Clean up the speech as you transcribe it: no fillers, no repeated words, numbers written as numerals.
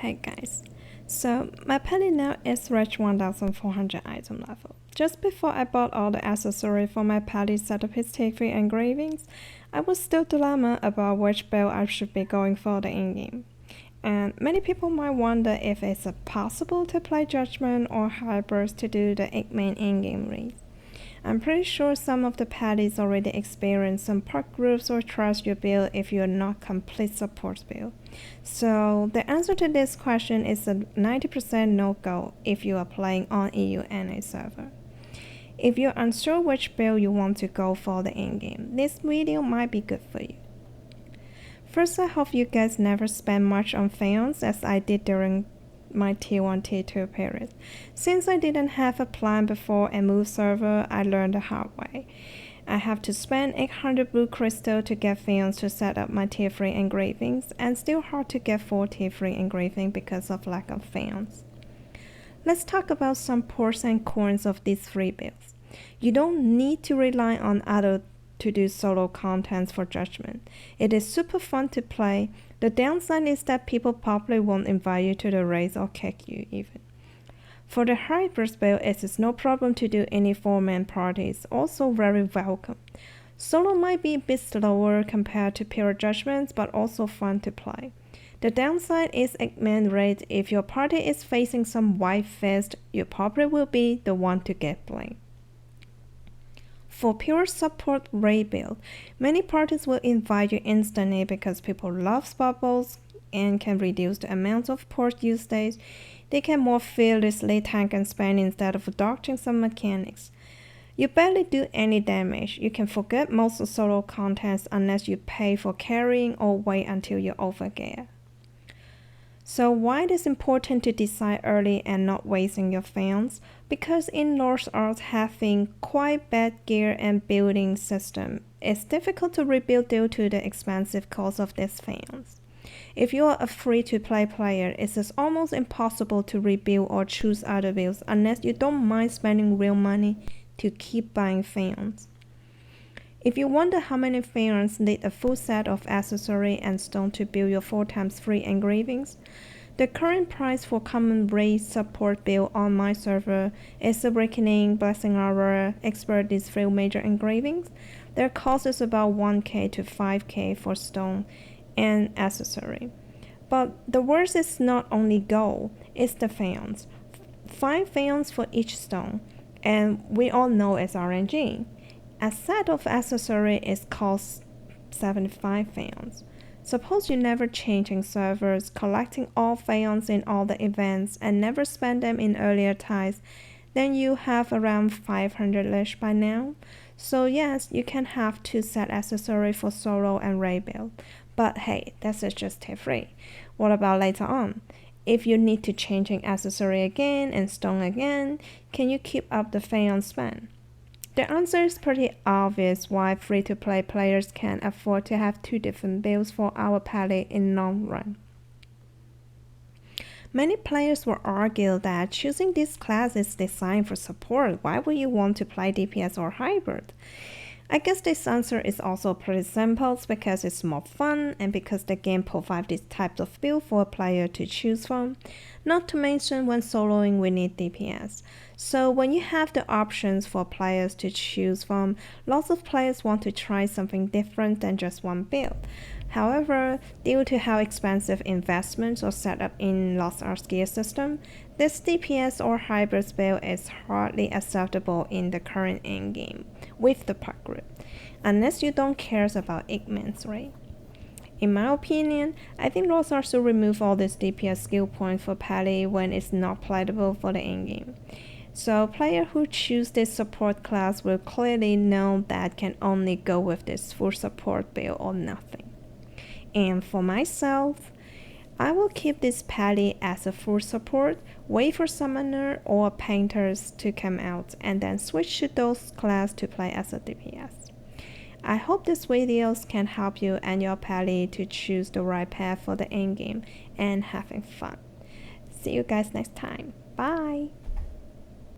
Hey guys, so my pally now is reached 1400 item level. Just before I bought all the accessories for my pally set up his T3 engravings, I was still dilemma about which build I should be going for the in-game. And many people might wonder if it's possible to play Judgement or Hybrids to do the 8-man in-game raid. I'm pretty sure some of the paddies already experience some park groups or trust your build if you're not complete support build. So the answer to this question is a 90% no-go if you are playing on EU NA server. If you're unsure which build you want to go for the in-game, this video might be good for you. First, I hope you guys never spend much on fans as I did during my T1, T2 period. Since I didn't have a plan before and moved server, I learned the hard way. I have to spend 800 blue crystal to get fans to set up my tier 3 engravings, and still hard to get full tier 3 engraving because of lack of fans. Let's talk about some pros and cons of these 3 builds. You don't need to rely on others to do solo contents for Judgement. It is super fun to play. The downside is that people probably won't invite you to the raids or kick you even. For the Hybrids build, it is no problem to do any 4-man parties, also very welcome. Solo might be a bit slower compared to pure Judgments, but also fun to play. The downside is 8-man raid. If your party is facing some white fist, you probably will be the one to get blamed. For pure support raid build, many parties will invite you instantly because people love bubbles and can reduce the amount of port usage. They can more fearlessly tank and spam instead of dodging some mechanics. You barely do any damage. You can forget most solo contests unless you pay for carrying or wait until you overgear. So why it is important to decide early and not wasting your fans? Because in Lost Ark having quite bad gear and building system, it's difficult to rebuild due to the expensive cost of these fans. If you are a free-to-play player, it is almost impossible to rebuild or choose other builds unless you don't mind spending real money to keep buying fans. If you wonder how many fans need a full set of accessory and stone to build your 4x3 engravings, the current price for common raid support build on my server is the Reckoning, Blessing Hour, Expert these 3 major engravings. Their cost is about 1k to 5k for stone and accessory. But the worst is not only gold, it's the fans. 5 fans for each stone, and we all know it's RNG. A set of accessory is cost 75 fans. Suppose you never changing servers, collecting all fans in all the events, and never spend them in earlier ties, then you have around 500-ish by now. So yes, you can have 2 set accessory for solo and raid build. But hey, that's just tier 3. What about later on? If you need to changing accessory again and stone again, can you keep up the fan spend? The answer is pretty obvious why free-to-play players can afford to have 2 different builds for our pally in long run. Many players will argue that choosing this class is designed for support. Why would you want to play DPS or hybrid? I guess this answer is also pretty simple because it's more fun and because the game provides this type of build for a player to choose from. Not to mention when soloing we need DPS. So when you have the options for players to choose from, lots of players want to try something different than just one build. However, due to how expensive investments are set up in Lost Ark gear system, this DPS or hybrid build is hardly acceptable in the current endgame with the park group, unless you don't care about 8-man's raid. In my opinion, I think Lost Ark should remove all this DPS skill point for pally when it's not playable for the endgame. So players who choose this support class will clearly know that can only go with this full support build or nothing. And for myself, I will keep this pally as a full support, wait for summoner or painters to come out, and then switch to those class to play as a DPS. I hope these videos can help you and your pally to choose the right path for the endgame and having fun. See you guys next time. Bye!